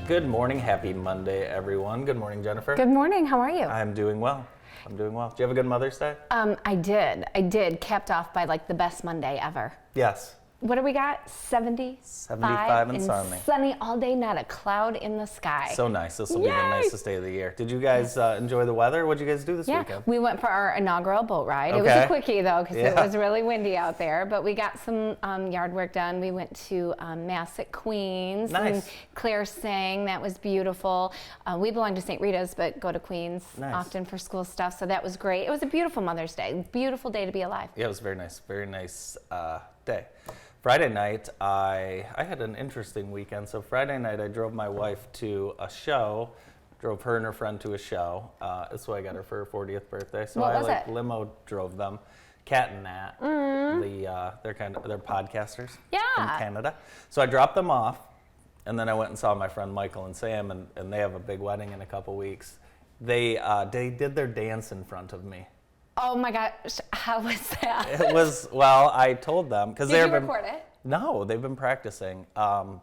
Good morning. Happy Monday, everyone. Good morning, Jennifer. Good morning. How are you? I'm doing well. Do you have a good Mother's Day? I did. Capped off by like the best Monday ever. Yes. What do we got? 75 and sunny. Sunny all day, not a cloud in the sky. So nice. This will be the nicest day of the year. Did you guys enjoy the weather? What did you guys do this weekend? We went for our inaugural boat ride. Okay. It was a quickie though because it was really windy out there, but we got some yard work done. We went to Mass at Queens. Nice. And Claire sang. That was beautiful. We belong to St. Rita's, but go to Queens often for school stuff, so that was great. It was a beautiful Mother's Day. Beautiful day to be alive. Yeah, it was very nice. Very nice day. Friday night, I had an interesting weekend. So Friday night, I drove my wife to a show. Drove her and her friend to a show. That's what I got her for her 40th birthday. So What I was it? limo drove them. Cat and Nat. They're podcasters from Canada. So I dropped them off, and then I went and saw my friend Michael and Sam, and they have a big wedding in a couple weeks. They did their dance in front of me. Oh my gosh, how was that? It was, well, I told them because Did you record it? No, they've been practicing. And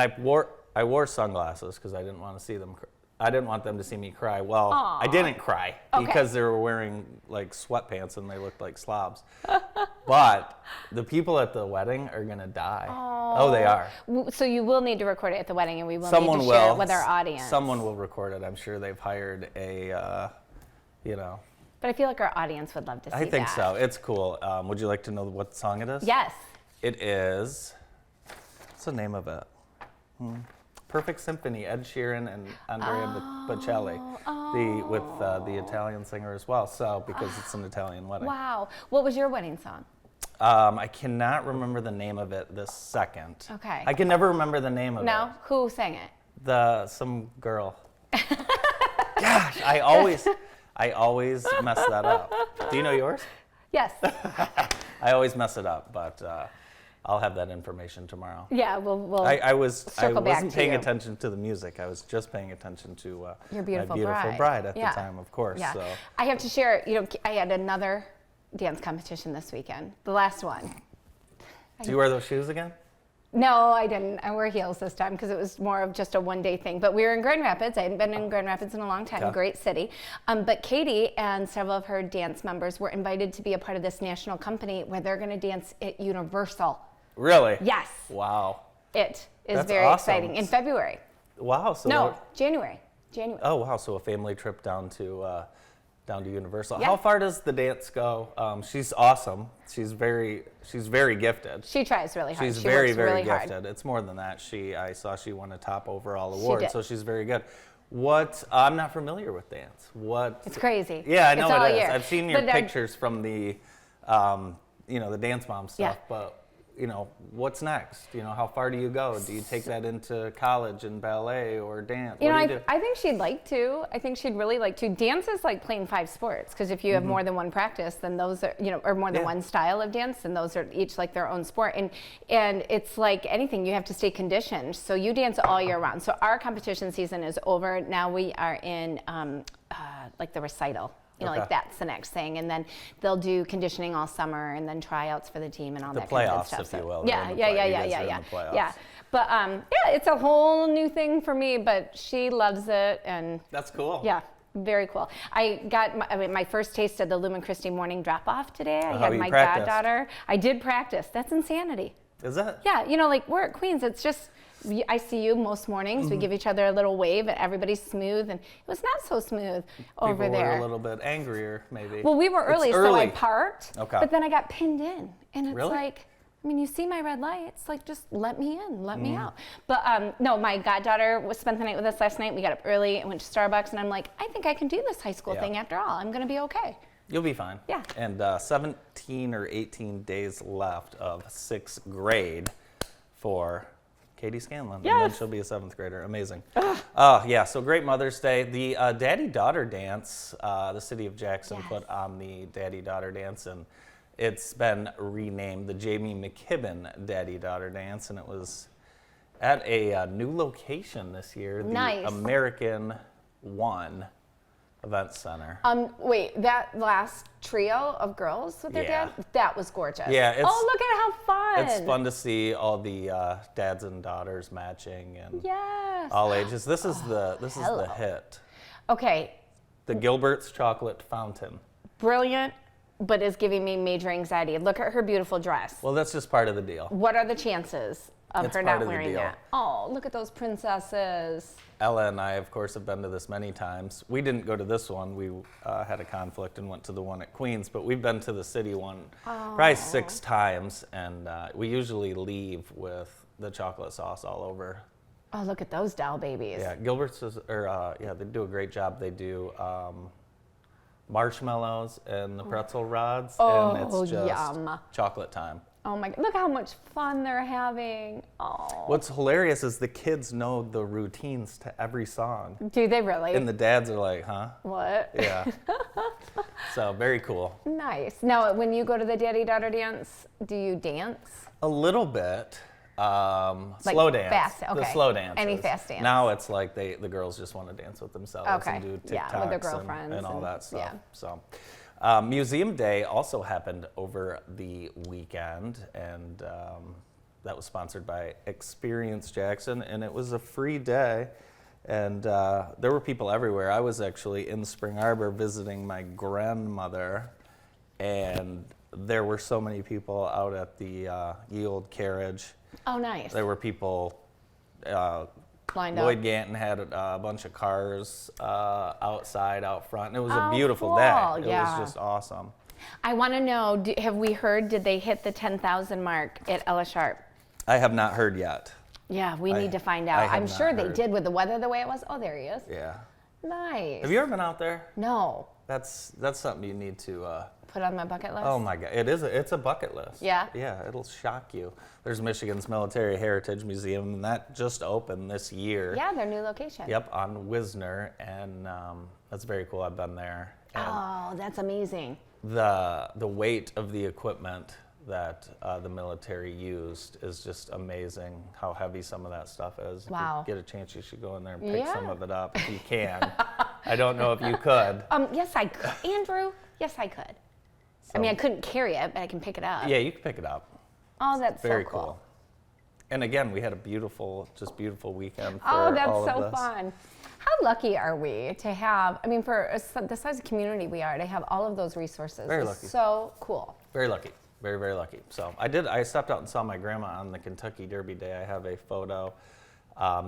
I wore sunglasses because I didn't want to see them. I didn't want them to see me cry. Well, I didn't cry because they were wearing like sweatpants and they looked like slobs. But the people at the wedding are gonna die. Oh, they are. So you will need to record it at the wedding, and we will Someone need to share will. it with our audience. Someone will record it. I'm sure they've hired a, But I feel like our audience would love to see that. I think so. It's cool. Would you like to know what song it is? Yes. It is. What's the name of it? Perfect Symphony. Ed Sheeran and Andrea Bocelli, with the Italian singer as well. So because it's an Italian wedding. Wow. What was your wedding song? I cannot remember the name of it this second. Okay. I can never remember the name of it. No? Who sang it? Some girl. Gosh, I always mess that up. Do you know yours? Yes. I always mess it up, but I'll have that information tomorrow. Yeah, we'll I wasn't back to paying you. attention to the music. I was just paying attention to Your beautiful my beautiful bride at the time, of course. Yeah. So. I have to share, I had another dance competition this weekend, the last one. Do you wear those shoes again? No, I didn't. I wore heels this time because it was more of just a one-day thing. But we were in Grand Rapids. I hadn't been in Grand Rapids in a long time. Yeah. Great city. But Katie and several of her dance members were invited to be a part of this national company where they're going to dance at Universal. Really? Yes. Wow. It is That's very awesome. exciting. In February. Wow. So No, January. oh wow. So a family trip down to Universal. Yeah. How far does the dance go? She's awesome. She's very gifted. She tries really hard. She's She very, works very really gifted. hard. It's more than that. I saw she won a top overall She award, did. so she's very good. I'm not familiar with dance. It's crazy. Yeah, I know it's all it is. year. I've seen your But, pictures from the, the Dance Mom stuff, Yeah. but what's next? How far do you go? Do you take that into college and ballet or dance? What do you do? I think she'd like to. I think she'd really like to. Dance is like playing 5 sports because if you have more than one practice, then those are, or more than one style of dance, then those are each like their own sport. And it's like anything, you have to stay conditioned. So you dance all year round. So our competition season is over. Now we are in like the recital. Like that's the next thing, and then they'll do conditioning all summer, and then tryouts for the team and all that kind of good stuff. Playoffs, if you will. Yeah. But it's a whole new thing for me. But she loves it, and that's cool. Yeah, very cool. I got my first taste of the Lumen Christi morning drop-off today. I had my goddaughter. I did practice. That's insanity. Is it? Yeah, like we're at Queens. It's just. I see you most mornings. We give each other a little wave, and everybody's smooth. And it was not so smooth over there. People were a little bit angrier, maybe. Well, we were early, so I parked. Okay. But then I got pinned in, and it's Really? like, you see my red light. It's like, just let me in, let me out. But no, my goddaughter spent the night with us last night. We got up early and went to Starbucks, and I'm like, I think I can do this high school thing after all. I'm gonna be okay. You'll be fine. Yeah. And 17 or 18 days left of 6th grade for Katie Scanlon. Yes. And then she'll be a 7th grader. Amazing. Yeah, so great Mother's Day. The Daddy-Daughter Dance, the city of Jackson put on the Daddy-Daughter Dance, and it's been renamed the Jamie McKibben Daddy-Daughter Dance, and it was at a new location this year, the Nice. American One Event Center. Wait, that last trio of girls with their Yeah. dad, that was gorgeous. Yeah, it's- oh, look at how fun. It's fun to see all the dads and daughters matching and Yes. all ages. This is the hello. hit. Okay, The Gilbert's Chocolate Fountain. brilliant, but is giving me major anxiety. Look at her beautiful dress. Well, that's just part of the deal. What are the chances of It's her part not of the wearing deal. that? Oh, look at those princesses. Ella and I, of course, have been to this many times. We didn't go to this one. We had a conflict and went to the one at Queens, but we've been to the city one probably 6 times, and we usually leave with the chocolate sauce all over. Oh, look at those doll babies. Yeah, Gilbert's they do a great job. They do marshmallows and the pretzel rods, and Oh, it's just yum. chocolate time. Oh my, look how much fun they're having. Oh. What's hilarious is the kids know the routines to every song, Do they really? and the dads are like, huh? What? Yeah. So very cool. Nice. Now, when you go to the daddy-daughter dance, do you dance? A little bit. Like Slow dance. fast, The okay. slow dance. Any fast dance? Now it's like the girls just want to dance with themselves Okay. and do TikToks Yeah, with their girlfriends and all and- that stuff. yeah. So, Museum Day also happened over the weekend, and that was sponsored by Experience Jackson, and it was a free day. And there were people everywhere. I was actually in Spring Arbor visiting my grandmother, and there were so many people out at the Ye Old Carriage. Oh, nice. There were people. Lined Lloyd up. Ganton had a bunch of cars outside, out front, and it was Oh, a beautiful cool. day. It Yeah. was just awesome. I want to know, have we heard, did they hit the 10,000 mark at Ella Sharp? I have not heard yet. Yeah, we need to find I out. have I'm not sure they heard. did with the weather the way it was. Oh, there he is. Yeah. Nice. Have you ever been out there? No. That's something you need to. Put on my bucket list? Oh my God, it's a bucket list. Yeah? Yeah, it'll shock you. There's Michigan's Military Heritage Museum, and that just opened this year. Yeah, their new location. Yep, on Wisner, and that's very cool. I've been there. And Oh, that's amazing. the weight of the equipment that the military used is just amazing. How heavy some of that stuff is. Wow. If you get a chance, you should go in there and pick Yeah. some of it up if you can. I don't know if you could. Yes, I could. Andrew, yes, I could. I mean, I couldn't carry it, but I can pick it up. Yeah, you can pick it up. Oh, that's Very so cool. And again, we had a beautiful weekend for Oh, that's all of so this. fun. How lucky are we to have, I mean, for the size of community we are, to have all of those resources. Very It's lucky. So cool. Very lucky. Very, very lucky. So I stepped out and saw my grandma on the Kentucky Derby Day. I have a photo.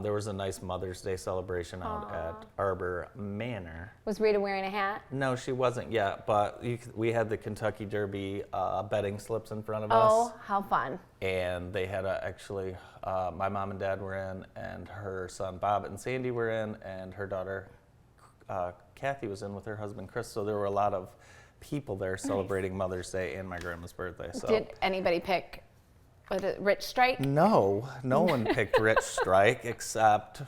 There was a nice Mother's Day celebration out at Arbor Manor. Was Rita wearing a hat? No, she wasn't yet, but we had the Kentucky Derby betting slips in front of Oh, us. how fun. And they had actually, my mom and dad were in, and her son Bob and Sandy were in, and her daughter Kathy was in with her husband Chris. So there were a lot of people there celebrating Mother's Day and my grandma's birthday. So Did anybody pick Rich Strike? no one picked Rich Strike except,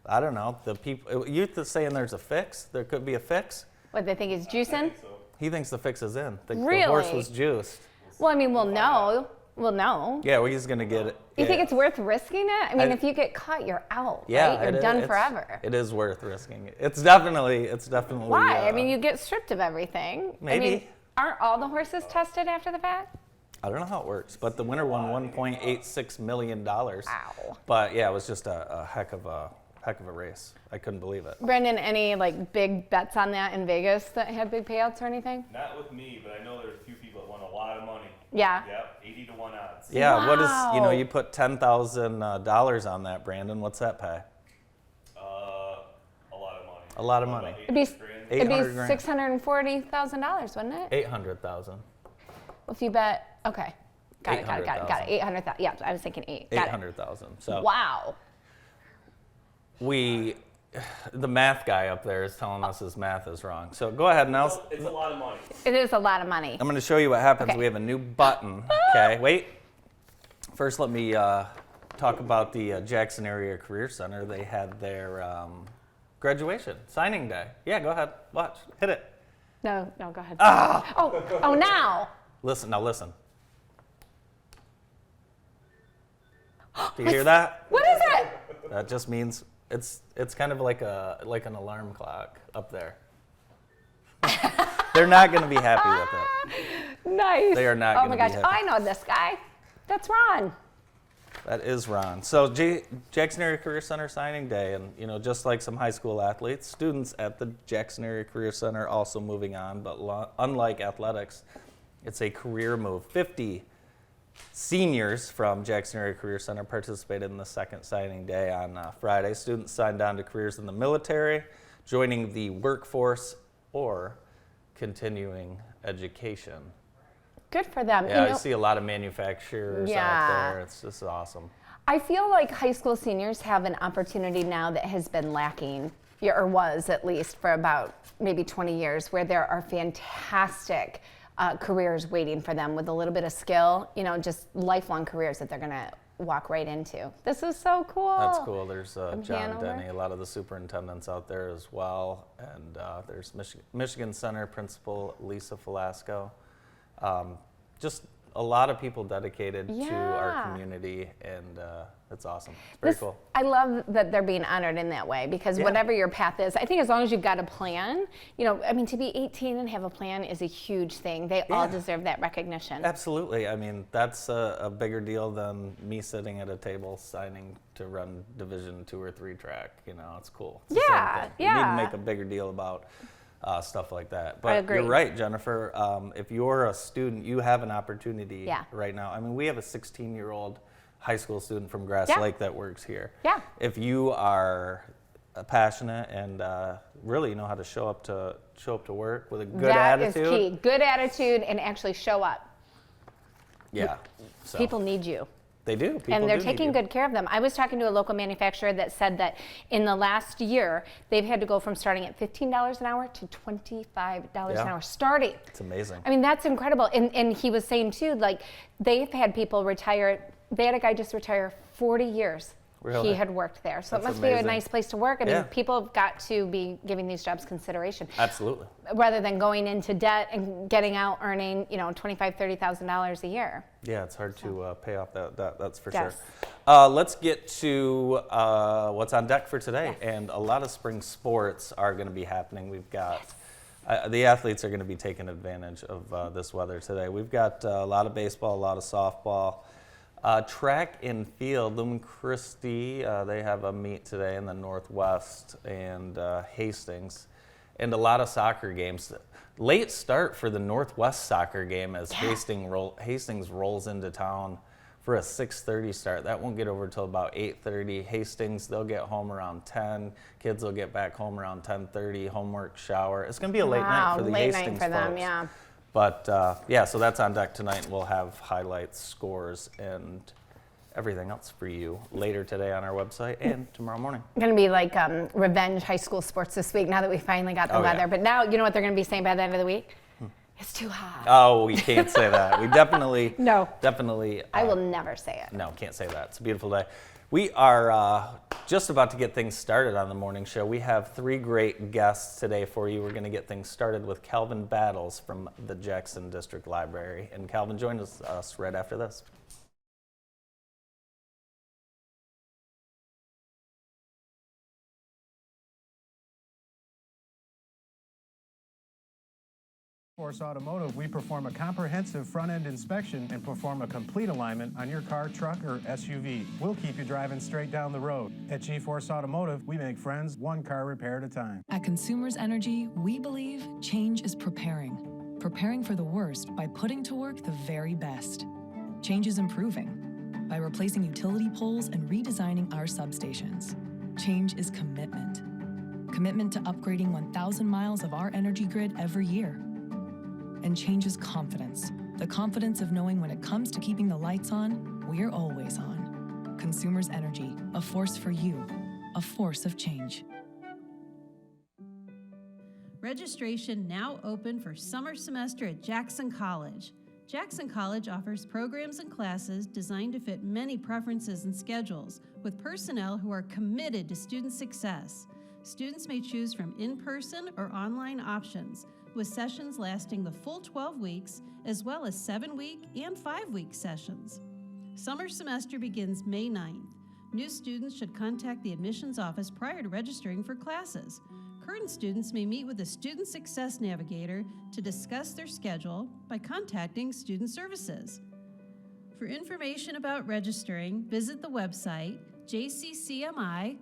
I don't know, the people. You're saying there's a fix? There could be a fix? What, they think is juicing? He thinks the fix is in. The horse Really? was juiced. Well, I mean, we'll know. We'll know. Yeah, well, he's gonna get it. You think yeah. it's worth risking it? I mean, I- if you get caught, you're out, Yeah, right? You're done forever. It is worth risking it. It's definitely. Why? I mean, you get stripped of everything. I mean, Maybe. aren't all the horses tested after the fact? I don't know how it works, but the winner won $1.86 million. Wow. But yeah, it was just a heck of a race. I couldn't believe it. Brendan, any like big bets on that in Vegas that had big payouts or anything? Not with me, but I know there's a few people that won a lot of money. Yeah. Yep, 80 to 1 odds. Yeah, what is Wow. you put $10,000 on that, Brandon? What's that pay? A lot of money. A lot of money. About It'd be 800 grand. it'd be 800 grand. $640,000, wouldn't it? 800,000. If you bet, okay. Got it. 800,000. 800,000. Yeah, I was thinking 8. Got 800,000. it. So Wow. the math guy up there is telling us his math is wrong. So go ahead, now. It's a lot of money. It is a lot of money. I'm going to show you what happens. Okay. We have a new button. Okay, wait. First, let me talk about the Jackson Area Career Center. They had their graduation signing day. Yeah, go ahead. Watch. Hit it. No, go ahead. Oh, now. Listen. Now listen. Do you hear that? What is it? That just means it's kind of like an alarm clock up there. They're not going to be happy with it. Nice. They are not Oh gonna my be gosh. happy. Oh, I know this guy. That's Ron. That is Ron. So Jackson Area Career Center signing day, and just like some high school athletes, students at the Jackson Area Career Center also moving on, but unlike athletics, it's a career move. 50 seniors from Jackson Area Career Center participated in the second signing day on Friday. Students signed on to careers in the military, joining the workforce, or continuing education. Good for them. Yeah, I see a lot of manufacturers out there. It's just awesome. I feel like high school seniors have an opportunity now that has been lacking, or was at least for about maybe 20 years, where there are fantastic careers waiting for them with a little bit of skill, just lifelong careers that they're going to walk right into. This is so cool. That's cool. There's John Hanover. Denny, a lot of the superintendents out there as well. And there's Michigan Center Principal Lisa Velasco. Just a lot of people dedicated to our community, and it's awesome. It's very cool. I love that they're being honored in that way, because whatever your path is, I think as long as you've got a plan, to be 18 and have a plan is a huge thing. They all deserve that recognition. Absolutely. I mean, that's a bigger deal than me sitting at a table signing to run Division 2 or 3 track. It's cool. It's the same thing. We need to make a bigger deal about stuff like that. But you're right, Jennifer. If you're a student, you have an opportunity right now. I mean, we have a 16-year-old high school student from Grass Lake that works here. Yeah. If you are passionate and really know how to show up to work with a good attitude. That is key. Good attitude and actually show up. Yeah. So. People need you. They do. People and they're do taking good care of them. I was talking to a local manufacturer that said that in the last year, they've had to go from starting at $15 an hour to $25 an hour starting. It's amazing. I mean, that's incredible. And he was saying too, like, they've had people retire. They had a guy just retire 40 years. Really? He had worked there. So That's it must amazing. be a nice place to work. I mean, people have got to be giving these jobs consideration. Absolutely. Rather than going into debt and getting out earning, $25,000, $30,000 a year. Yeah, it's hard to pay off that's for Yes. sure. Let's get to what's on deck for today. Yes. And a lot of spring sports are going to be happening. We've got the athletes are going to be taking advantage of this weather today. We've got a lot of baseball, a lot of softball. Track and field, Lumen Christi, they have a meet today in the Northwest, and Hastings, and a lot of soccer games. Late start for the Northwest soccer game as Hastings rolls into town for a 6:30 start. That won't get over till about 8:30. Hastings, they'll get home around 10. Kids will get back home around 10:30. Homework, shower. It's going to be a late night for the late Hastings night for them, folks. yeah. But so that's on deck tonight, and we'll have highlights, scores, and everything else for you later today on our website and tomorrow morning. Going to be like revenge high school sports this week now that we finally got the weather. Yeah. But now, you know what they're going to be saying by the end of the week? It's too hot. Oh, we can't say that. We definitely, No. definitely. I will never say it. No, can't say that. It's a beautiful day. We are just about to get things started on the morning show. We have 3 great guests today for you. We're going to get things started with Calvin Battles from the Jackson District Library. And Calvin joins us right after this. Force Automotive, we perform a comprehensive front-end inspection and perform a complete alignment on your car, truck, or SUV. We'll keep you driving straight down the road. At G-Force Automotive, we make friends one car repair at a time. At Consumers Energy, we believe change is preparing. Preparing for the worst by putting to work the very best. Change is improving by replacing utility poles and redesigning our substations. Change is commitment. Commitment to upgrading 1,000 miles of our energy grid every year. And change is confidence. The confidence of knowing when it comes to keeping the lights on, we're always on. Consumers Energy, a force for you, a force of change. Registration now open for summer semester at Jackson College. Jackson College offers programs and classes designed to fit many preferences and schedules, with personnel who are committed to student success. Students may choose from in-person or online options, with sessions lasting the full 12 weeks, as well as 7-week and 5-week sessions. Summer semester begins May 9th. New students should contact the admissions office prior to registering for classes. Current Current students may meet with a Student Success Navigator to discuss their schedule by contacting Student Services. For information about registering, visit the website jccmi.edu.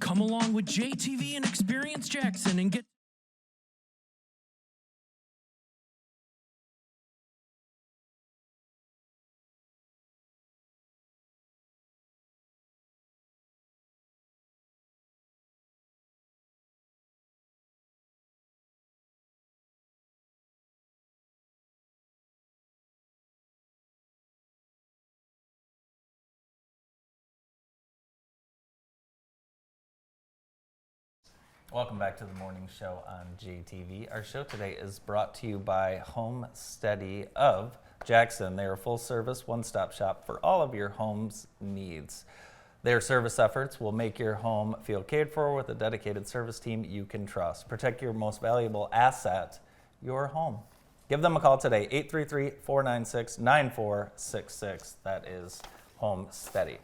Come along with JTV and experience Jackson and get Welcome back to the morning show on JTV. Our show today is brought to you by Home Steady of Jackson. They are a full-service, one-stop shop for all of your home's needs. Their service efforts will make your home feel cared for with a dedicated service team you can trust. Protect your most valuable asset, your home. Give them a call today, 833-496-9466. That is Home Steady.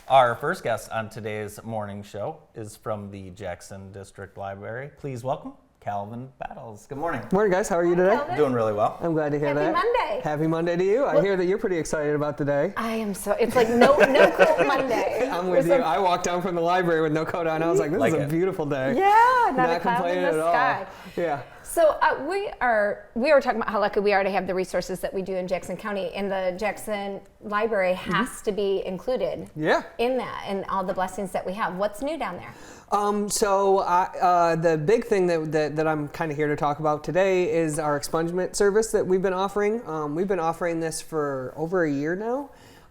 Our first guest on today's morning show is from the Jackson District Library. Please welcome Calvin Battles. Good morning. Morning, guys. How are you today? Calvin. Doing really well. I'm glad to hear Happy that. Monday. Happy Monday to you. I hear that you're pretty excited about today. I am so, it's like no coat Monday. I'm with you. I walked down from the library with no coat on. I was like, this is a beautiful day. Yeah, not a cloud in complaining the at sky. all. Yeah. So we are talking about how lucky we are to have the resources that we do in Jackson County, and the Jackson Library has to be included in that and all the blessings that we have. What's new down there? The big thing that I'm kind of here to talk about today is our expungement service that we've been offering. We've been offering this for over a year now.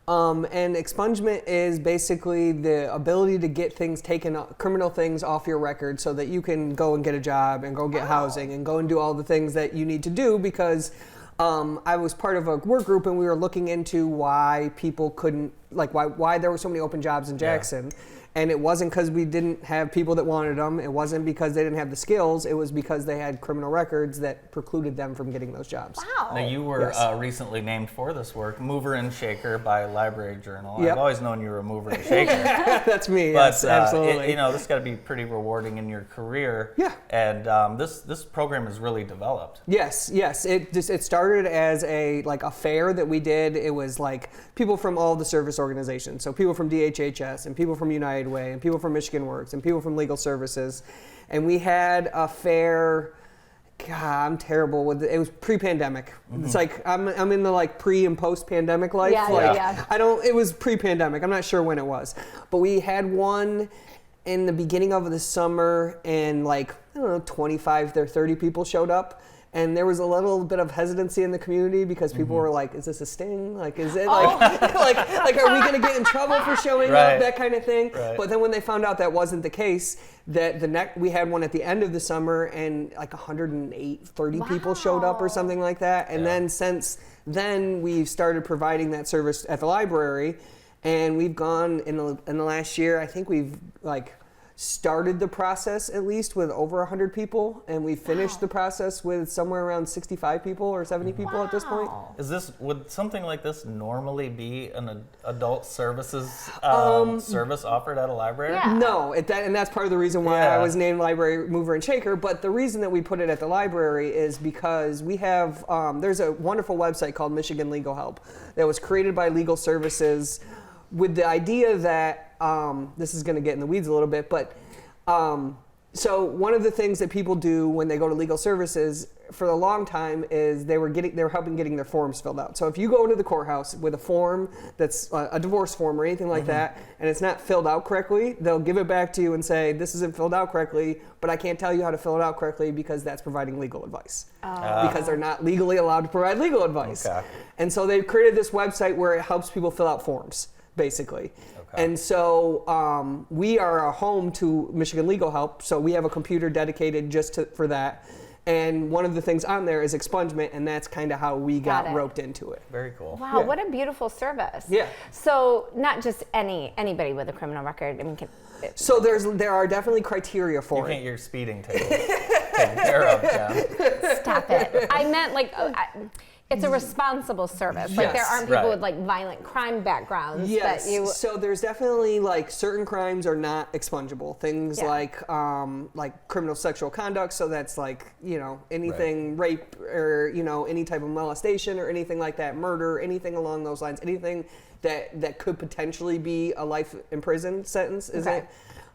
And expungement is basically the ability to get things taken, criminal things off your record so that you can go and get a job and go get housing and go and do all the things that you need to do because I was part of a work group and we were looking into why people couldn't, like why there were so many open jobs in Jackson. And it wasn't because we didn't have people that wanted them. It wasn't because they didn't have the skills. It was because they had criminal records that precluded them from getting those jobs. Wow. Now you were recently named for this work, Mover and Shaker by Library Journal. Yep. I've always known you were a mover and shaker. That's me, But, yes, absolutely. this got to be pretty rewarding in your career. Yeah. And this program is really developed. Yes. It started as a fair that we did. It was like people from all the service organizations. So people from DHHS and people from United Way and people from Michigan Works and people from Legal Services. And we had a fair, God, I'm terrible with it. It was pre-pandemic. Mm-hmm. It's like I'm in the pre and post-pandemic life. It was pre-pandemic. I'm not sure when it was. But we had one in the beginning of the summer and 25 to 30 people showed up. And there was a little bit of hesitancy in the community because people were like, is this a sting? Is it are we going to get in trouble for showing up? That kind of thing. Right. But then when they found out that wasn't the case, that we had one at the end of the summer and 130 people showed up or something like that. And then since then we've started providing that service at the library and we've gone in the last year, I think we've started the process at least with over 100 people and we finished the process with somewhere around 65 people or 70 people at this point. Would something like this normally be an adult services service offered at a library? Yeah. No, and that's part of the reason why I was named Library Mover and Shaker, but the reason that we put it at the library is because we have, there's a wonderful website called Michigan Legal Help that was created by Legal Services with the idea that, this is going to get in the weeds a little bit, but so one of the things that people do when they go to legal services for a long time is they were helping getting their forms filled out. So if you go to the courthouse with a form that's a divorce form or anything like that, and it's not filled out correctly, they'll give it back to you and say, this isn't filled out correctly, but I can't tell you how to fill it out correctly because that's providing legal advice. Because they're not legally allowed to provide legal advice. Okay. And so they've created this website where it helps people fill out forms. basically. Okay. And so we are a home to Michigan Legal Help, so we have a computer dedicated just for that. And one of the things on there is expungement, and that's kind of how we Got got it. roped into it. Very cool. Wow, Yeah. what a beautiful service. Yeah. So not just anybody with a criminal record. I mean, So there are definitely criteria You for can't it. your speeding ticket taken care of, Jen. stop it. I meant like it's a responsible service. Like there Yes. aren't people Right. with like violent crime backgrounds Yes. that you. So there's definitely like certain crimes are not expungible. Things Yeah. like criminal sexual conduct. So that's like anything rape or any type of molestation or anything like that, murder, anything along those lines, anything that could potentially be a life in prison sentence, is Okay. it?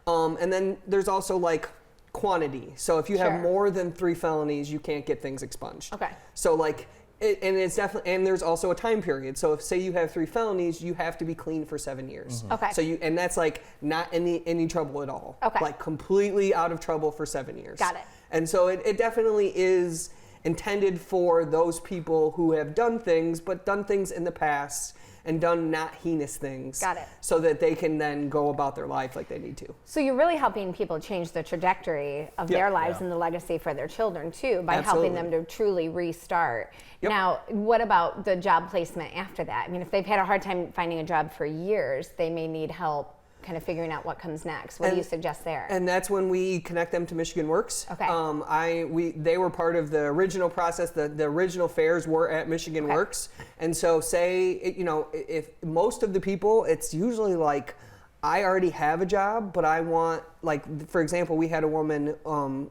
And then there's also like quantity. So if you Sure. have more than 3 felonies, you can't get things expunged. Okay. So like, and it's definitely, and there's also a time period. So if say you have 3 felonies, you have to be clean for 7 years. Okay. So and that's like not any trouble at all. Okay. Like completely out of trouble for 7 years. Got it. And so it definitely is intended for those people who have done things, but done things in the past and done not heinous things. Got it. So that they can then go about their life like they need to. So you're really helping people change the trajectory of Yeah. their lives Yeah. and the legacy for their children too, by Absolutely. helping them to truly restart. Yep. Now, what about the job placement after that? I mean, if they've had a hard time finding a job for years, they may need help kind of figuring out what comes next. What do you suggest there? And that's when we connect them to Michigan Works. Okay. They were part of the original process. The original fairs were at Michigan Okay. Works. And so if most of the people, it's usually like, I already have a job, but I want, like, for example, we had a woman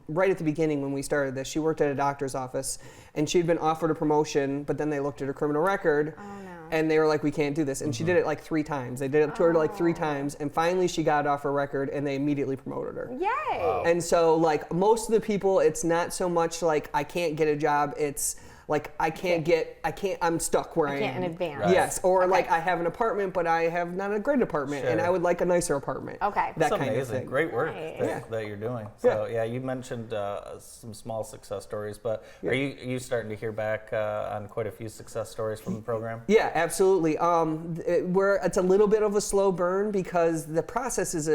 right at the beginning when we started this. She worked at a doctor's office, and she'd been offered a promotion, but then they looked at her criminal record, and they were like, we can't do this. And she did it like 3 times. They did it to her like 3 times, and finally she got off her record, and they immediately promoted her. Yay! And so, like, most of the people, it's not so much like I can't get a job, it's like I'm stuck where I am. can't in advance. Right. Yes, or Okay. like I have an apartment, but I have not a great apartment, and Sure. I would like a nicer apartment. Okay. That That's kind amazing. of thing. Great work Nice. that you're doing. So yeah, you mentioned some small success stories, but are you starting to hear back on quite a few success stories from the program? Yeah, absolutely. It's a little bit of a slow burn because the process is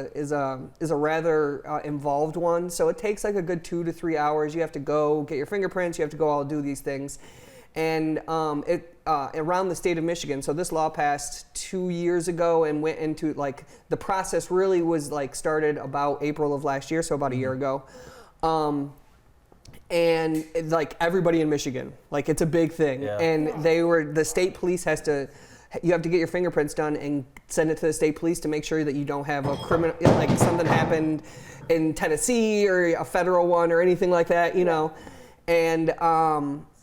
a rather involved one. So it takes like a good 2 to 3 hours. You have to go get your fingerprints. You have to go all do these things, and around the state of Michigan. So this law passed 2 years ago and went into like the process really was like started about April of last year, so about a year ago. And like everybody in Michigan, like it's a big thing. Yeah. And the state police you have to get your fingerprints done and send it to the state police to make sure that you don't have a criminal, like something happened in Tennessee or a federal one or anything like that, And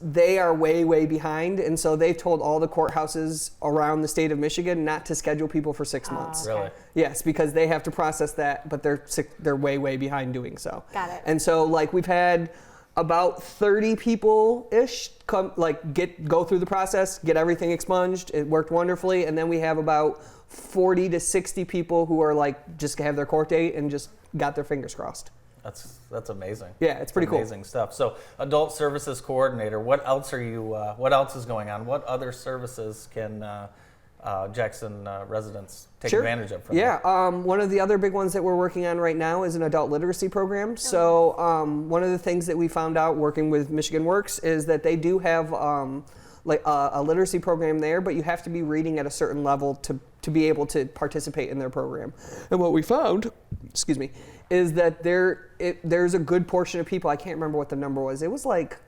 they are way, way behind. And so they've told all the courthouses around the state of Michigan not to schedule people for 6 months. Really? Yes, because they have to process that, but they're way, way behind doing so. Got it. And so like we've had about 30 people-ish go through the process, get everything expunged. It worked wonderfully. And then we have about 40 to 60 people who are like just have their court date and just got their fingers crossed. That's amazing. Yeah, it's pretty cool. Amazing stuff. So, adult services coordinator, what else what else is going on? What other services can Jackson residents take advantage of from you? Yeah, one of the other big ones that we're working on right now is an adult literacy program. So one of the things that we found out working with Michigan Works is that they do have like a literacy program there, but you have to be reading at a certain level to be able to participate in their program. And what we found, is that there's a good portion of people, I can't remember what the number was, it was like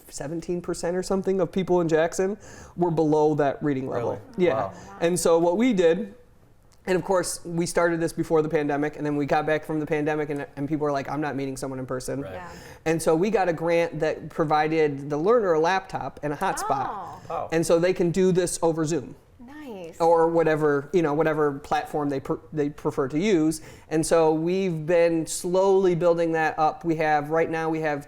17% or something of people in Jackson were below that reading level. Really? Yeah. Wow. And so what we did, and of course we started this before the pandemic, and then we got back from the pandemic and people were like, I'm not meeting someone in person. Right. Yeah. And so we got a grant that provided the learner a laptop and a hotspot. Oh. And so they can do this over Zoom Nice. or whatever platform they prefer to use. And so we've been slowly building that up. Right now we have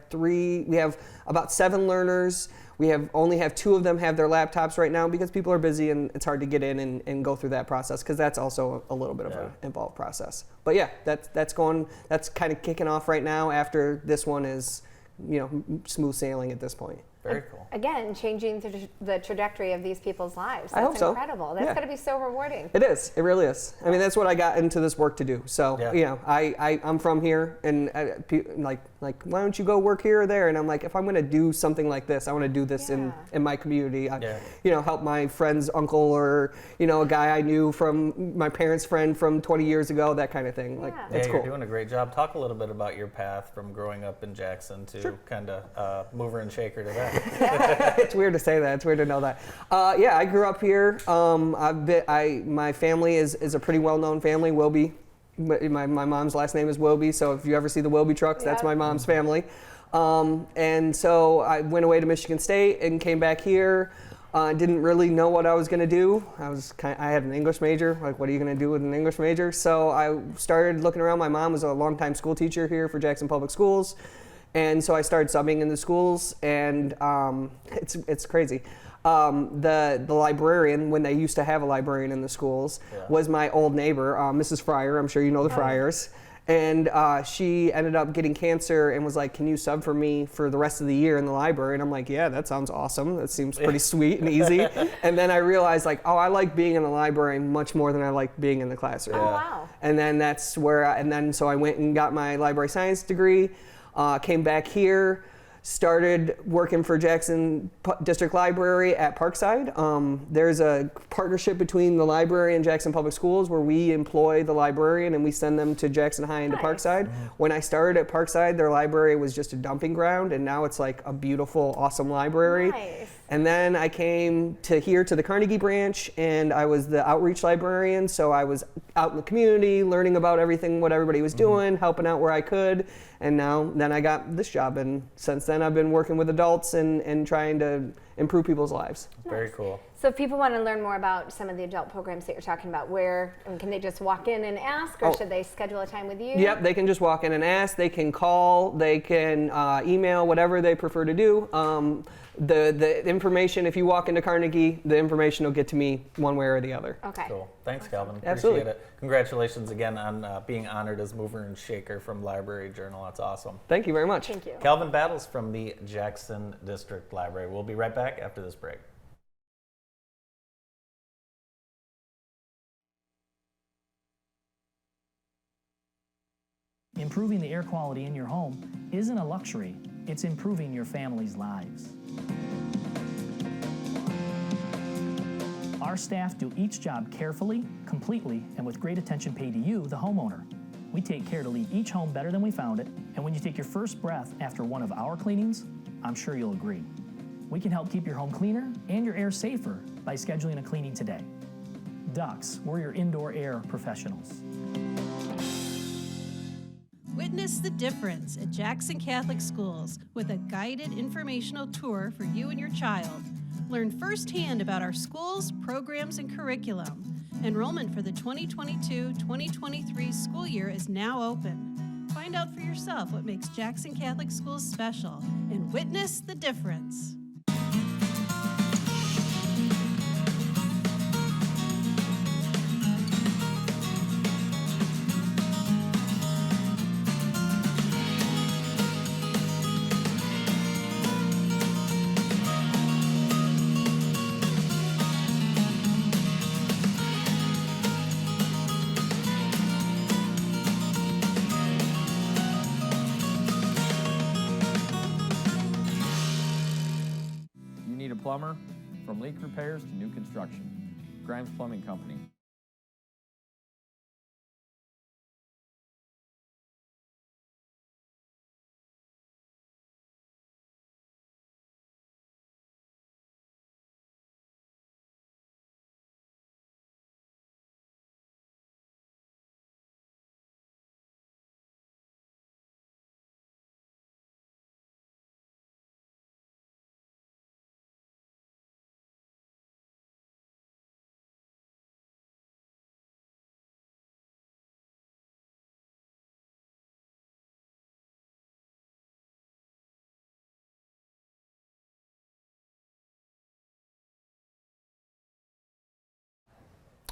about 7 learners. We only have 2 of them have their laptops right now because people are busy and it's hard to get in and go through that process because that's also a little bit of an involved process. But yeah, that's kind of kicking off right now after this one is smooth sailing at this point. Very cool. Again, changing the trajectory of these people's lives. I hope That's so. incredible. That's Yeah. got to be so rewarding. It is. It really is. I mean, that's what I got into this work to do. So, Yeah. you know, I'm from here, and like, why don't you go work here or there? And I'm like, if I'm going to do something like this, I want to do this in my community. You know, help my friend's uncle or, you know, a guy I knew from my parents' friend from 20 years ago, that kind of thing. Like, it's you're cool. doing a great job. Talk a little bit about your path from growing up in Jackson to kind of mover and shaker to that. It's weird to say that. It's weird to know that. Yeah, I grew up here. My family is a pretty well-known family. Wilby. My mom's last name is Wilby, so if you ever see the Wilby trucks, that's my mom's family. And so I went away to Michigan State and came back here. Didn't really know what I was going to do. I had an English major. Like, what are you going to do with an English major? So I started looking around. My mom was a longtime school teacher here for Jackson Public Schools. And so I started subbing in the schools, and it's crazy. The librarian, when they used to have a librarian in the schools, was my old neighbor, Mrs. Fryer. I'm sure you know the Fryers. And she ended up getting cancer and was like, can you sub for me for the rest of the year in the library? And I'm like, yeah, that sounds awesome. That seems pretty sweet and easy. And then I realized, like, oh, I like being in the library much more than I like being in the classroom. Oh, wow. And then that's where, so I went and got my library science degree, came back here, started working for Jackson District Library at Parkside. There's a partnership between the library and Jackson Public Schools where we employ the librarian and we send them to Jackson High and to Parkside. When I started at Parkside, their library was just a dumping ground, and now it's like a beautiful, awesome library. Nice. And then I came to the Carnegie branch, and I was the outreach librarian, so I was out in the community learning about everything, what everybody was doing, helping out where I could. And then I got this job, and since then I've been working with adults and trying to improve people's lives. Very cool. So if people want to learn more about some of the adult programs that you're talking about, can they just walk in and ask, or should they schedule a time with you? Yep, they can just walk in and ask. They can call. They can email, whatever they prefer to do. The information, if you walk into Carnegie, the information will get to me one way or the other. Okay. Cool. Thanks, Calvin. Absolutely. Appreciate it. Congratulations again on being honored as Mover and Shaker from Library Journal. That's awesome. Thank you very much. Thank you. Calvin Battles from the Jackson District Library. We'll be right back after this break. Improving the air quality in your home isn't a luxury, it's improving your family's lives. Our staff do each job carefully, completely, and with great attention paid to you, the homeowner. We take care to leave each home better than we found it, and when you take your first breath after one of our cleanings, I'm sure you'll agree. We can help keep your home cleaner and your air safer by scheduling a cleaning today. Ducks, we're your indoor air professionals. Witness the difference at Jackson Catholic Schools with a guided informational tour for you and your child. Learn firsthand about our schools, programs, and curriculum. Enrollment for the 2022-2023 school year is now open. Find out for yourself what makes Jackson Catholic Schools special and witness the difference. Plumber, from leak repairs to new construction. Grimes Plumbing Company.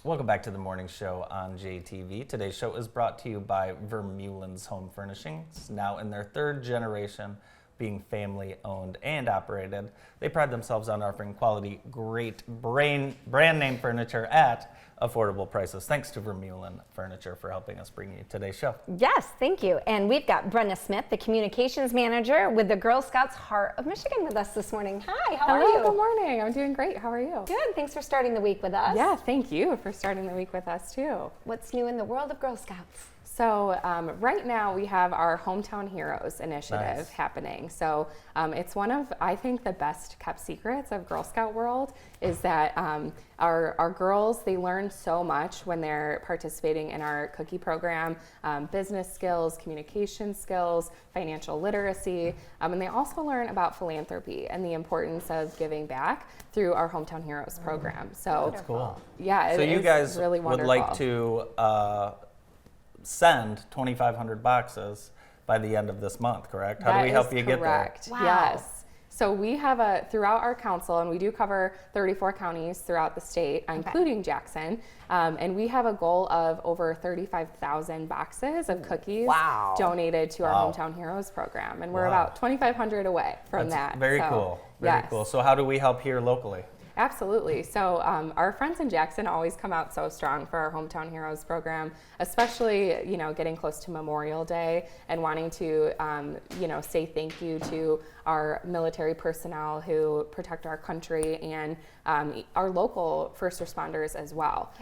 Welcome back to the morning show on JTV. Today's show is brought to you by Vermeulen's Home Furnishings, now in their third generation, being family owned and operated. They pride themselves on offering quality, great brand name furniture at affordable prices. Thanks to Vermeulen Furniture for helping us bring you today's show. Yes, thank you. And we've got Brenna Smith, the communications manager with the Girl Scouts Heart of Michigan, with us this morning. Hi, how are you? Good morning. I'm doing great. How are you? Good. Thanks for starting the week with us. Yeah, thank you for starting the week with us too. What's new in the world of Girl Scouts? So right now we have our Hometown Heroes initiative Nice. happening. So it's one of, I think, the best kept secrets of Girl Scout world is that our girls, they learn so much when they're participating in our cookie program, business skills, communication skills, financial literacy, and they also learn about philanthropy and the importance of giving back through our Hometown Heroes program. So That's cool. yeah, So it you is guys really would wonderful. like to send 2,500 boxes by the end of this month, correct? How do we help you get there? Correct. Wow. Yes. So we have throughout our council, and we do cover 34 counties throughout the state, including Jackson, and we have a goal of over 35,000 boxes of cookies donated to our Hometown Heroes program, and we're about 2,500 away from That's that. very So, cool. Very cool. So how do we help here locally? Absolutely. So our friends in Jackson always come out so strong for our Hometown Heroes program, especially, you know, getting close to Memorial Day and wanting to, you know, say thank you to our military personnel who protect our country and our local first responders as well,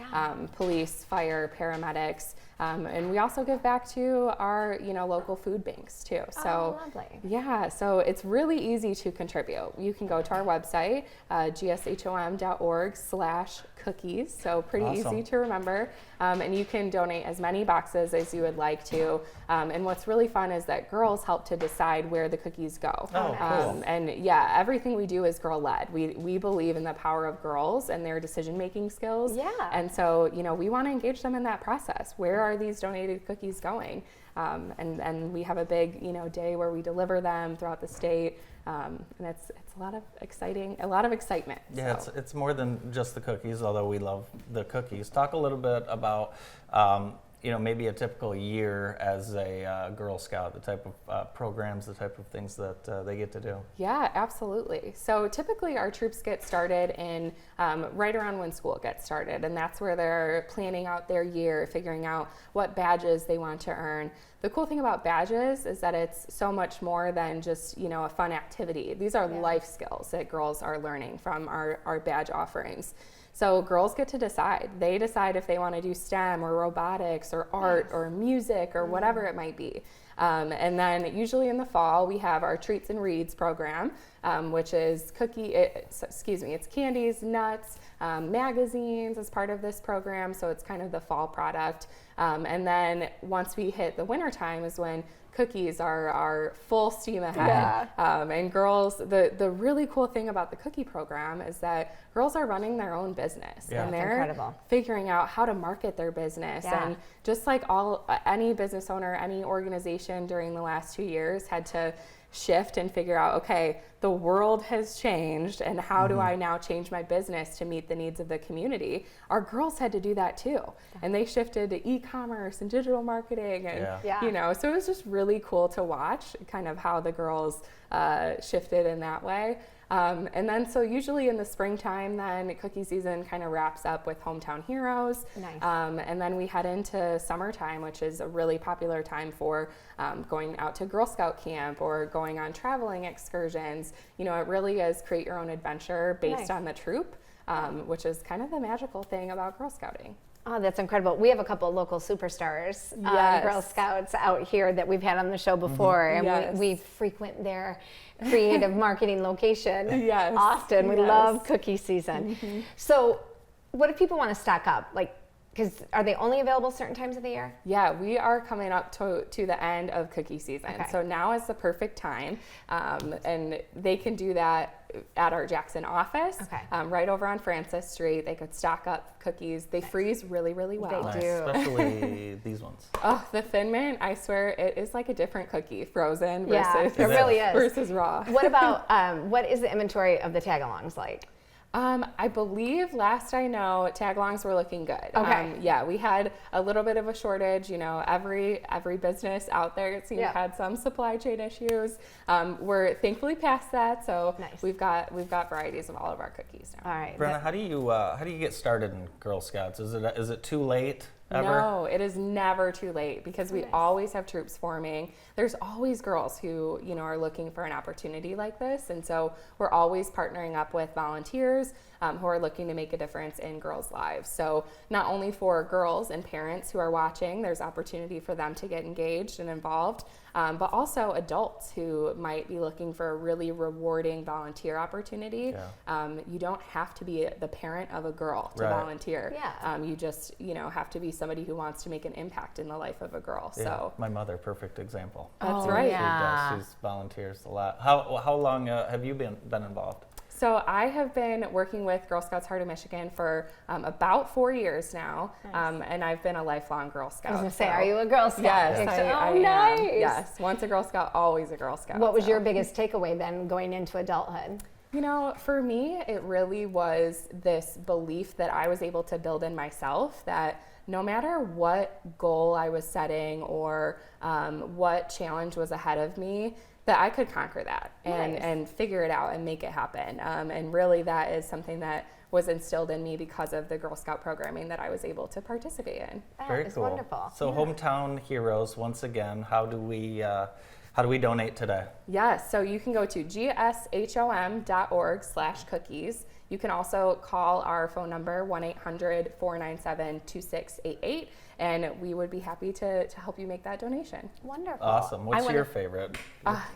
police, fire, paramedics. And we also give back to our, you know, local food banks too. So, lovely. yeah, so it's really easy to contribute. You can go to our website, gshom.org/cookies. So pretty easy to remember. And you can donate as many boxes as you would like to. And what's really fun is that girls help to decide where the cookies go. Oh, cool. And yeah, everything we do is girl led. We believe in the power of girls and their decision making skills. Yeah. And so, you know, we want to engage them in that process. Where are these donated cookies going? And we have a big, you know, day where we deliver them throughout the state. And it's a lot of excitement. Yeah, so. it's more than just the cookies, although we love the cookies. Talk a little bit about, you know, maybe a typical year as a Girl Scout, the type of programs, the type of things that they get to do. Yeah, absolutely. So typically our troops get started in right around when school gets started, and that's where they're planning out their year, figuring out what badges they want to earn. The cool thing about badges is that it's so much more than just, you know, a fun activity. These are life skills that girls are learning from our badge offerings. So girls get to decide. They decide if they want to do STEM or robotics or art or music or whatever it might be. And then usually in the fall, we have our Treats and Reads program, which is it's candies, nuts, magazines as part of this program. So it's kind of the fall product. And then once we hit the winter time is when cookies are full steam ahead. And girls, the really cool thing about the cookie program is that girls are running their own business and they're incredible. figuring out how to market their business. And just like any business owner, any organization during the last 2 years had to shift and figure out, okay, the world has changed and how do I now change my business to meet the needs of the community? Our girls had to do that too. And they shifted to e-commerce and digital marketing and, you know, so it was just really cool to watch kind of how the girls shifted in that way. And then so usually in the springtime, then cookie season kind of wraps up with Hometown Heroes. Nice. And then we head into summertime, which is a really popular time for going out to Girl Scout camp or going on traveling excursions. You know, it really is create your own adventure based on the troop, which is kind of the magical thing about Girl Scouting. Oh, that's incredible. We have a couple of local superstars, Girl Scouts out here that we've had on the show before, and we frequent their creative marketing location, Austin. We love cookie season. So what if people want to stock up? Like, because are they only available certain times of the year? Yeah, we are coming up to the end of cookie season. Okay. So now is the perfect time. And they can do that at our Jackson office, right over on Francis Street. They could stock up cookies. They freeze really, really well. They Nice, do. especially these ones. Oh, the Thin Mint, I swear, it is like a different cookie, frozen versus, it really is. versus raw. What about, what is the inventory of the tag-alongs like? I believe last I know, tag-alongs were looking good. Okay. Yeah, we had a little bit of a shortage. You know, every business out there, it seems, had some supply chain issues. We're thankfully past that, so Nice. we've got varieties of all of our cookies now. All right. Brenna, how do you get started in Girl Scouts? Is it too late ever? No, it is never too late because we always have troops forming. There's always girls who, you know, are looking for an opportunity like this. And so we're always partnering up with volunteers who are looking to make a difference in girls' lives. So not only for girls and parents who are watching, there's opportunity for them to get engaged and involved, but also adults who might be looking for a really rewarding volunteer opportunity. You don't have to be the parent of a girl to volunteer. You just, you know, have to be somebody who wants to make an impact in the life of a girl. Yeah. So My mother, perfect example. That's right. She volunteers a lot. How long have you been involved? So I have been working with Girl Scouts Heart of Michigan for about 4 years now, and I've been a lifelong Girl Scout. I was going to say, are you a Girl Scout? Yes, I am. Nice. Yes, once a Girl Scout, always a Girl Scout. What was your biggest takeaway then going into adulthood? You know, for me, it really was this belief that I was able to build in myself, that no matter what goal I was setting or what challenge was ahead of me, that I could conquer that and figure it out and make it happen. And really that is something that was instilled in me because of the Girl Scout programming that I was able to participate in. Very That is cool. wonderful. So Hometown Heroes, once again, how do we donate today? Yes, so you can go to gshom.org/cookies. You can also call our phone number, 1-800-497-2688, and we would be happy to help you make that donation. Wonderful. Awesome. What's your favorite?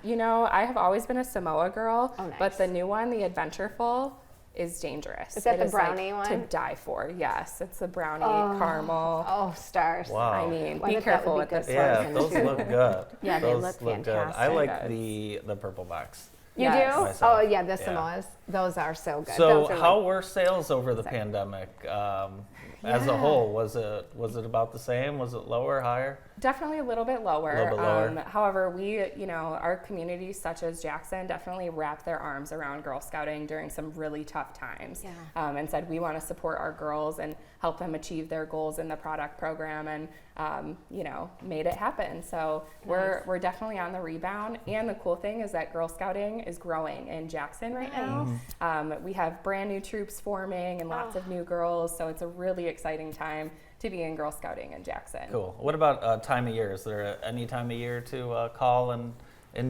You know, I have always been a Samoa girl, Oh, nice. but the new one, the Adventureful, is dangerous. Is that the like brownie one? To die for, yes. It's the brownie caramel. Oh, stars. Wow. I mean, Wonder be if that careful would with be this good one. Yeah, those look good. Yeah, they Those look good. I fantastic. like the purple box. You Yes. do? Myself. Oh, yeah, the Yeah. Samoas. Those are so good. So Those are how like- were sales over the pandemic as a whole? Was it about the same? Was it lower, higher? Definitely a little bit lower. A little bit lower. However, we, you know, our communities such as Jackson definitely wrapped their arms around Girl Scouting during some really tough times, and said we want to support our girls and help them achieve their goals in the product program, and you know, made it happen. So we're definitely on the rebound. And the cool thing is that Girl Scouting is growing in Jackson right now. We have brand new troops forming and lots of new girls. So it's a really exciting time to be in Girl Scouting in Jackson. Cool. What about time of year? Is there any time of year to call and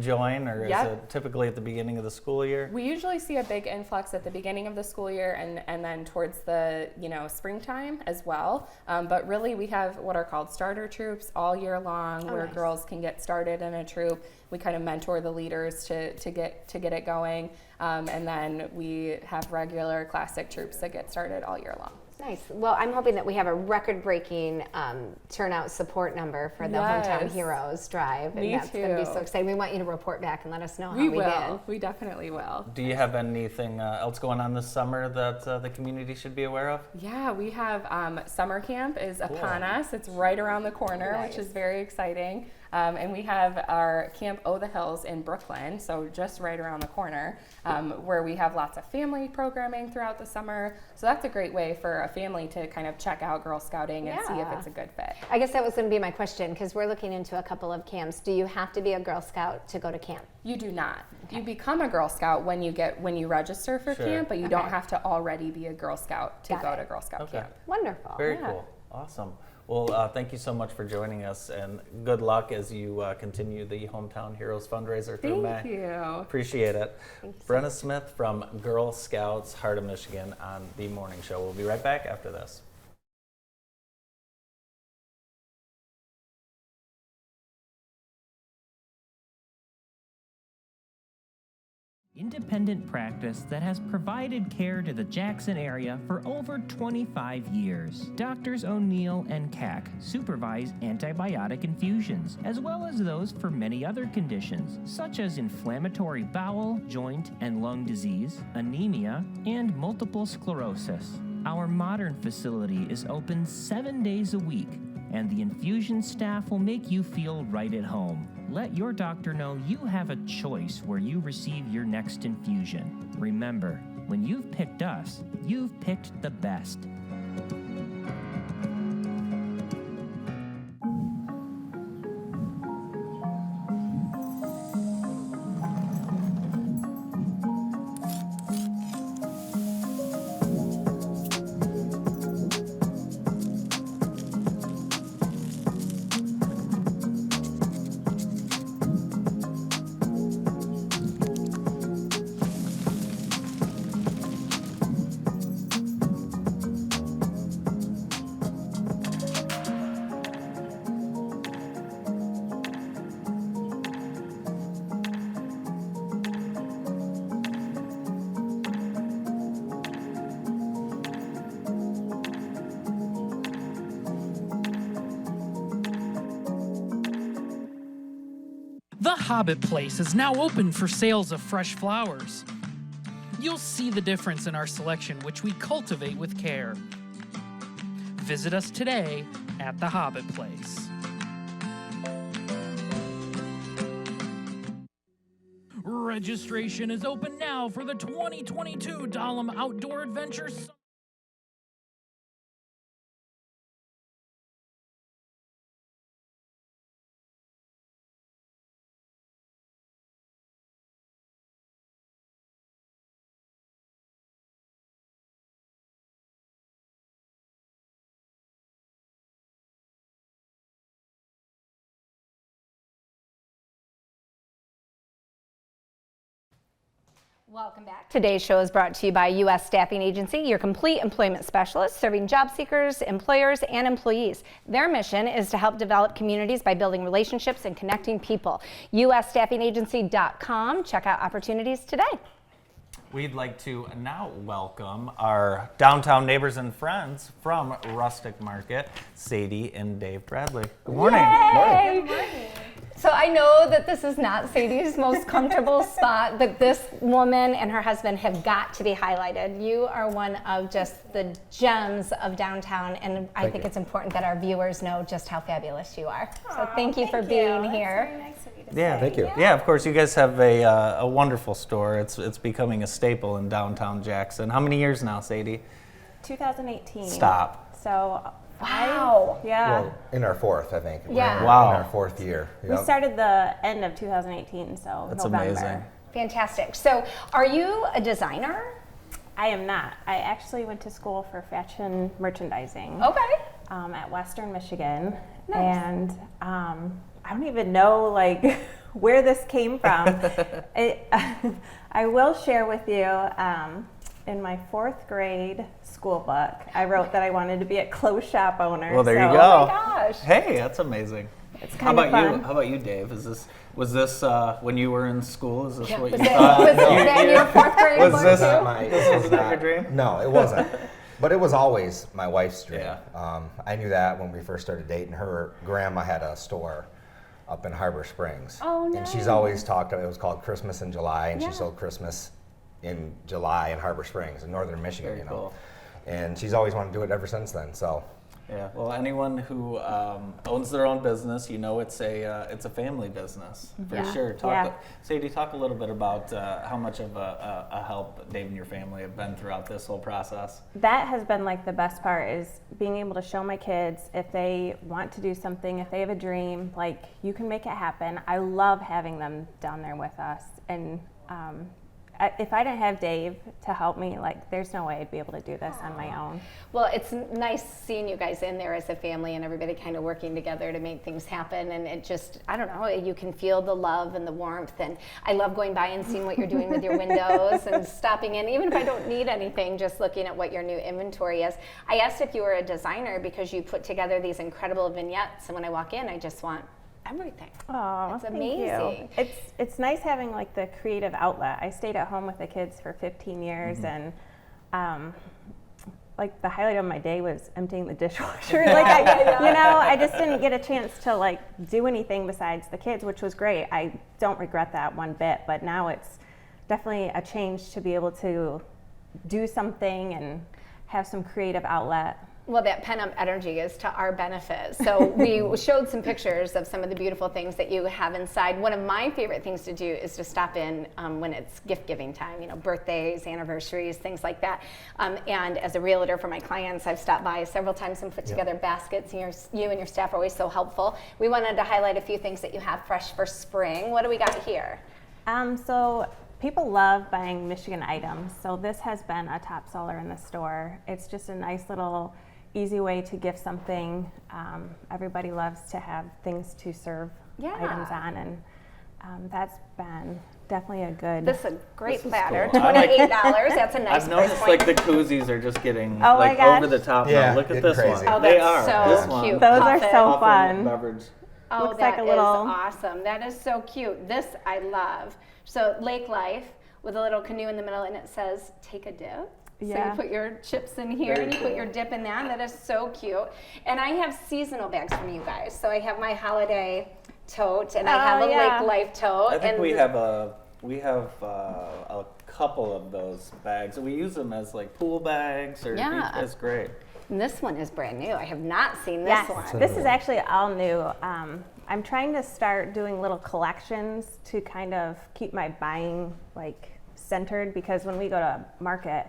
join, or is it typically at the beginning of the school year? We usually see a big influx at the beginning of the school year and then towards the, you know, springtime as well. But really we have what are called starter troops all year long, where nice. girls can get started in a troop. We kind of mentor the leaders to get it going. And then we have regular classic troops that get started all year long. Nice. Well, I'm hoping that we have a record-breaking turnout support number for the Hometown Heroes Drive. Me and that's going to be too. so exciting. We want you to report back and let us know how We we will. did. We definitely will. Do you have anything else going on this summer that the community should be aware of? Yeah, we have summer camp is upon us. It's right around the corner, which is very exciting. And we have our Camp O' the Hills in Brooklyn, so just right around the corner, where we have lots of family programming throughout the summer. So that's a great way for a family to kind of check out Girl Scouting and see if it's a good fit. I guess that was going to be my question, because we're looking into a couple of camps. Do you have to be a Girl Scout to go to camp? You do not. You become a Girl Scout when you register for camp, but you don't have to already be a Girl Scout to go to Girl Scout camp. Wonderful. Very cool. Awesome. Well, thank you so much for joining us, and good luck as you continue the Hometown Heroes fundraiser through May. Thank you. Appreciate it. Brenna Smith from Girl Scouts Heart of Michigan on The Morning Show. We'll be right back after this. Independent practice that has provided care to the Jackson area for over 25 years. Doctors O'Neill and Cack supervise antibiotic infusions, as well as those for many other conditions, such as inflammatory bowel, joint, and lung disease, anemia, and multiple sclerosis. Our modern facility is open 7 days a week, and the infusion staff will make you feel right at home. Let your doctor know you have a choice where you receive your next infusion. Remember, When you've picked us, you've picked the best. The Hobbit Place is now open for sales of fresh flowers. You'll see the difference in our selection, which we cultivate with care. Visit us today at The Hobbit Place. Registration is open now for the 2022 Dahlem Outdoor Adventure Welcome back. Today's show is brought to you by U.S. Staffing Agency, your complete employment specialist, serving job seekers, employers, and employees. Their mission is to help develop communities by building relationships and connecting people. USStaffingAgency.com. Check out opportunities today. We'd like to now welcome our downtown neighbors and friends from Rustic Market, Sadie and Dave Bradley. Good morning. Yay! Good morning. So I know that this is not Sadie's most comfortable spot, but this woman and her husband have got to be highlighted. You are one of just the gems of downtown, and I think it's important that our viewers know just how fabulous you are. So thank you for being here. Very nice of you to Yeah, say. thank you. Yeah, of course, you guys have a wonderful store. It's becoming a staple in downtown Jackson. How many years now, Sadie? 2018. Stop. So, wow. Yeah. Well, in our fourth, I think. Yeah. We're Wow. in our fourth year. We started the end of 2018, so That's November. amazing. Fantastic. So are you a designer? I am not. I actually went to school for fashion merchandising. Okay. At Western Michigan. Nice. And I don't even know like where this came from. I will share with you, in my fourth grade school book, I wrote that I wanted to be a clothes shop owner. Well, there you so- go. Oh my gosh. Hey, that's amazing. It's How kind of about fun. you? How about you, Dave? Was this when you were in school? Is this what Was you that, thought? was that your fourth grade Was book this- too? This was not your dream? No, it wasn't. But it was always my wife's dream. Yeah. I knew that when we first started dating. Her grandma had a store up in Harbor Springs. Oh, And she's nice. always talked, it was called Christmas in July, and Yeah. she sold Christmas in July in Harbor Springs in northern Michigan, Very you know. cool. And she's always wanted to do it ever since then. So Yeah. Well, anyone who owns their own business, you know, it's a family business for Yeah. sure. Yeah. Sadie, talk a little bit about how much of a help Dave and your family have been throughout this whole process. That has been like the best part, is being able to show my kids if they want to do something, if they have a dream, like you can make it happen. I love having them down there with us. And if I didn't have Dave to help me, like there's no way I'd be able to do this on my own. Well, it's nice seeing you guys in there as a family and everybody kind of working together to make things happen. And it just, I don't know, you can feel the love and the warmth. And I love going by and seeing what you're doing with your windows and stopping in, even if I don't need anything, just looking at what your new inventory is. I asked if you were a designer because you put together these incredible vignettes. And when I walk in, I just want everything. Oh, It's thank amazing. you. It's nice having like the creative outlet. I stayed at home with the kids for 15 years, Mm-hmm. and like the highlight of my day was emptying the dishwasher. Like I just didn't get a chance to like do anything besides the kids, which was great. I don't regret that one bit. But now it's definitely a change to be able to do something and have some creative outlet. Well, that pent-up energy is to our benefit. So we showed some pictures of some of the beautiful things that you have inside. One of my favorite things to do is to stop in when it's gift-giving time, birthdays, anniversaries, things like that. And as a realtor for my clients, I've stopped by several times and put together baskets. And you and your staff are always so helpful. We wanted to highlight a few things that you have fresh for spring. What do we got here? So people love buying Michigan items. So this has been a top seller in the store. It's just a nice little easy way to gift something. Everybody loves to have things to serve items on, and that's been definitely a good. This is a great platter. Cool. $28. That's a nice I've noticed price point. like the koozies are just getting Oh like my gosh. over the top Yeah, now. Look at getting this crazy. one. Oh, They that's are. so This one. cute. Those are Puffin. so Puffin fun. beverage. Oh, Looks that like a is little- awesome. That is so cute. This I love. So Lake Life with a little canoe in the middle, and it says "Take a dip." So Yeah. you put your chips in here, Very and you put cool. your dip in that. That is so cute. And I have seasonal bags from you guys. So I have my holiday tote, and I have a yeah. Lake Life tote. I think and we have a couple of those bags. We use them as like pool bags or Yeah. That's great. And this one is brand new. I have not seen this Yes, one. this is actually all new. I'm trying to start doing little collections to kind of keep my buying centered, because when we go to market,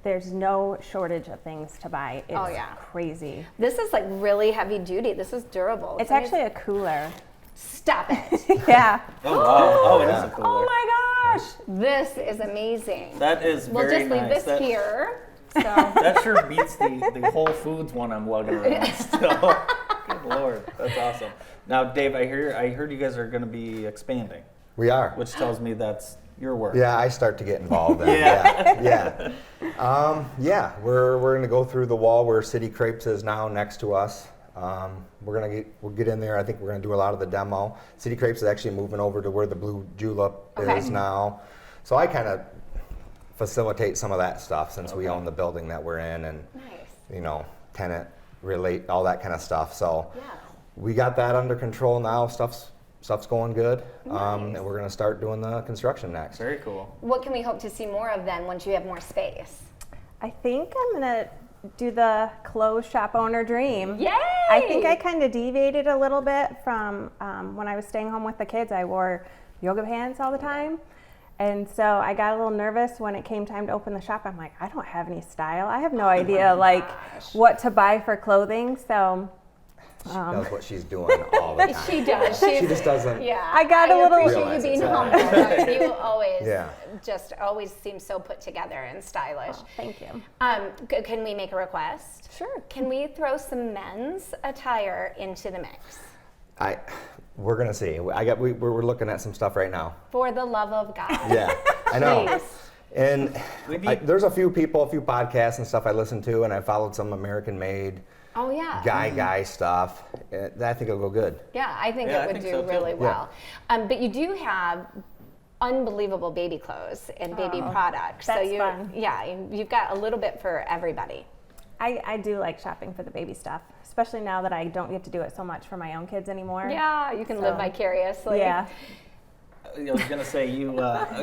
there's no shortage of things to buy. It's crazy. This is like really heavy duty. This is durable. It's actually a cooler. Stop it. Yeah. Oh wow! Oh, it is a cooler. Oh my gosh. This is amazing. That is We'll very just leave nice. this here. So. That sure beats the Whole Foods one I'm lugging around. So, good Lord, that's awesome. Now, Dave, I heard you guys are going to be expanding. We are. Which tells me that's your work. Yeah, I start to get involved. Then. Yeah. We're going to go through the wall where City Crepes is now next to us. We'll get in there. I think we're going to do a lot of the demo. City Crepes is actually moving over to where the Blue Julep is now. So I kind of facilitate some of that stuff since we own the building that we're in, and tenant relate, all that kind of stuff. So we got that under control now. Stuff's going good, and we're going to start doing the construction next. Very cool. What can we hope to see more of then once you have more space? I think I'm going to do the clothes shop owner dream. Yay! I think I kind of deviated a little bit from when I was staying home with the kids. I wore yoga pants all the time. And so I got a little nervous when it came time to open the shop. I'm like, I don't have any style. I have no idea what to buy for clothing. So she knows what she's doing all the time. She does. She just doesn't. Yeah. I got a little. appreciate you being humble. But you always always seem so put together and stylish. Oh, thank you. Can we make a request? Sure. Can we throw some men's attire into the mix? We're gonna see. We're looking at some stuff right now. For the love of God. Yeah, I know. Please. And there's a few podcasts and stuff I listen to, and I followed some American Made. Oh yeah. Guy stuff. I think it'll go good. Yeah, I think it would do really well. But you do have unbelievable baby clothes and baby products. That's so fun. Yeah, you've got a little bit for everybody. I do like shopping for the baby stuff, especially now that I don't get to do it so much for my own kids anymore. Yeah, you can live vicariously. Yeah. I was gonna say you.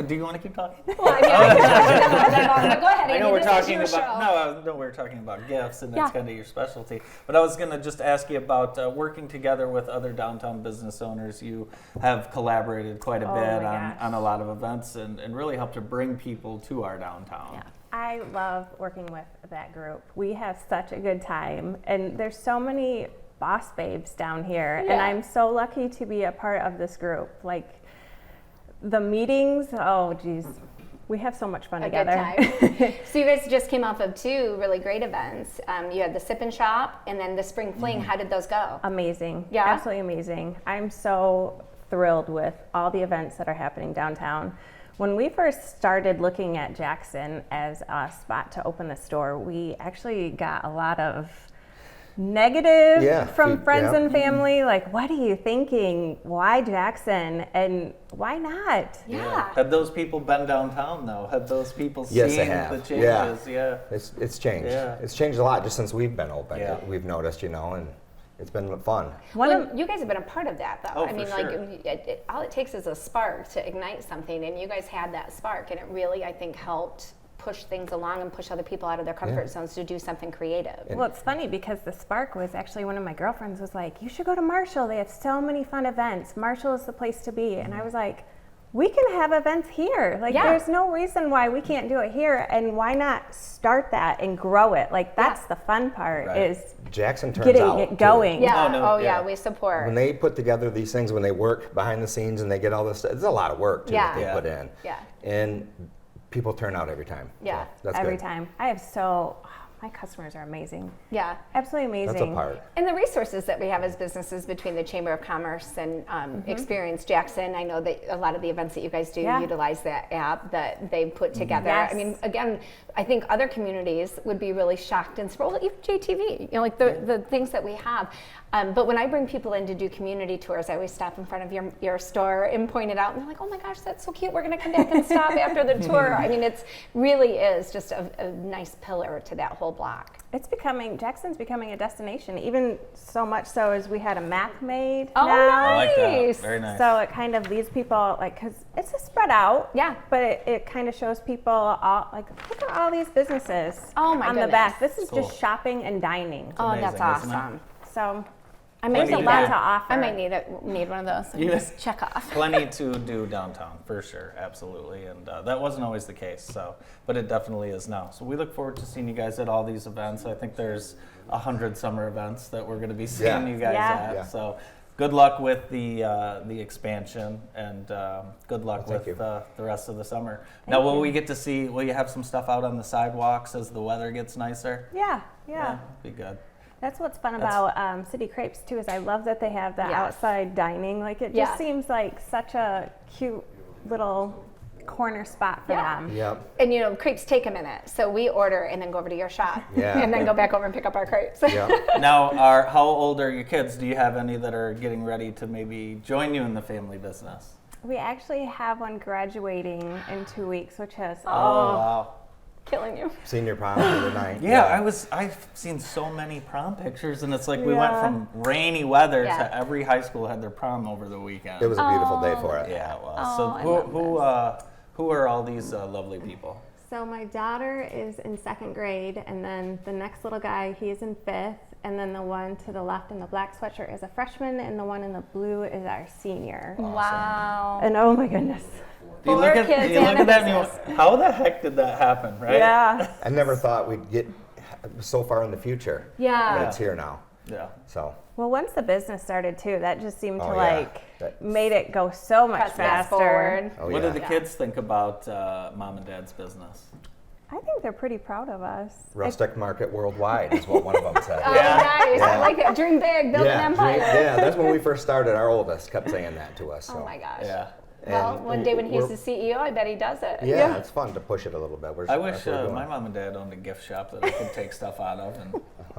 Do you want to keep talking? Well, I mean, I can talk about that long, but go ahead. I know Andy, we're this is talking your about show. we're talking about gifts, and that's kind of your specialty. But I was gonna just ask you about working together with other downtown business owners. You have collaborated quite a bit on a lot of events, and really helped to bring people to our downtown. Yeah. I love working with that group. We have such a good time, and there's so many boss babes down here, and I'm so lucky to be a part of this group. Like the meetings, oh geez, we have so much fun together. Good time. So you guys just came off of 2 really great events. You had the Sip and Shop and then the Spring Fling. How did those go? Amazing. Yeah? Absolutely amazing. I'm so thrilled with all the events that are happening downtown. When we first started looking at Jackson as a spot to open the store, we actually got a lot of negative from friends and family. Like, what are you thinking? Why Jackson? And why not? Yeah. Have those people been downtown though? Have those people Yes, seen they have. the changes? Yeah. It's changed. Yeah. It's changed a lot just since we've been open. Yeah. We've noticed, and it's been fun. You guys have been a part of that, though. Oh, I mean, for sure. all it takes is a spark to ignite something, and you guys had that spark, and it really, I think, helped push things along and push other people out of their comfort zones to do something creative. Well, it's funny because the Spark was actually one of my girlfriends was like, you should go to Marshall. They have so many fun events. Marshall is the place to be. And I was like, we can have events here. Like, there's no reason why we can't do it here. And why not start that and grow it? Like, that's the fun part is Jackson turns getting out it going. Yeah. We support. When they put together these things, when they work behind the scenes and they get all this stuff, it's a lot of work too that they put in. Yeah. And people turn out every time. Yeah, so that's every good. time. My customers are amazing. Yeah. Absolutely amazing. That's a part. And the resources that we have as businesses between the Chamber of Commerce and Experience Jackson, I know that a lot of the events that you guys do utilize that app that they put together. Yes. I mean, again, I think other communities would be really shocked and surprised, even JTV, you know, like the things that we have. But when I bring people in to do community tours, I always stop in front of your store and point it out, and they're like, oh my gosh, that's so cute. We're going to come back and stop after the tour. I mean, it's really is just a nice pillar to that whole block. Jackson's becoming a destination, even so much so as we had a map made Oh, now. I like that. nice. Very nice. So it kind of leads people, like, because it's a spread out. Yeah. But it kind of shows people, all, like, look at all these businesses Oh, my on the goodness. back. This is Cool. just shopping and dining. Oh, amazing, that's isn't it? awesome. So I might there's a need lot that. to offer. I might need one of those. And Yeah. just check off. Plenty to do downtown, for sure, absolutely. And that wasn't always the case, so, but it definitely is now. So we look forward to seeing you guys at all these events. I think there's 100 summer events that we're going to be seeing you guys at. Yeah. So good luck with the expansion, and good luck with the rest of the summer. Now, will you have some stuff out on the sidewalks as the weather gets nicer? Yeah. Be good. That's what's fun about City Crepes too, is I love that they have the outside dining. Like, it just seems like such a cute little corner spot for them. Yep. And you know, crepes take a minute, so we order and then go over to your shop, and then go back over and pick up our crepes. Now, how old are your kids? Do you have any that are getting ready to maybe join you in the family business? We actually have one graduating in 2 weeks, which is wow. Killing you. Senior prom the other night. I've seen so many prom pictures, and it's like we went from rainy weather to every high school had their prom over the weekend. It was a beautiful day for it. Yeah, it was. So who are all these lovely people? So my daughter is in 2nd grade, and then the next little guy, he's in 5th, and then the one to the left in the black sweatshirt is a freshman, and the one in the blue is our senior. Awesome. Wow. And oh my goodness. You look at that and you go, how the heck did that happen, right? Yeah. I never thought we'd get so far in the future. Yeah. But it's here now. Yeah. So. Well, once the business started too, that just seemed to That- made it go so much Fast faster. forward. Oh, What yeah. do the kids think about Mom and Dad's business? I think they're pretty proud of us. Rustic market worldwide is what one of them said. Oh, nice. I like it. Dream big, build an empire. That's when we first started. Our oldest kept saying that to us. So. Oh my gosh. Yeah. Well, And one day when he's we're- the CEO, I bet he does it. Yeah, it's fun to push it a little bit. I wish my mom and dad owned a gift shop that I could take stuff out of and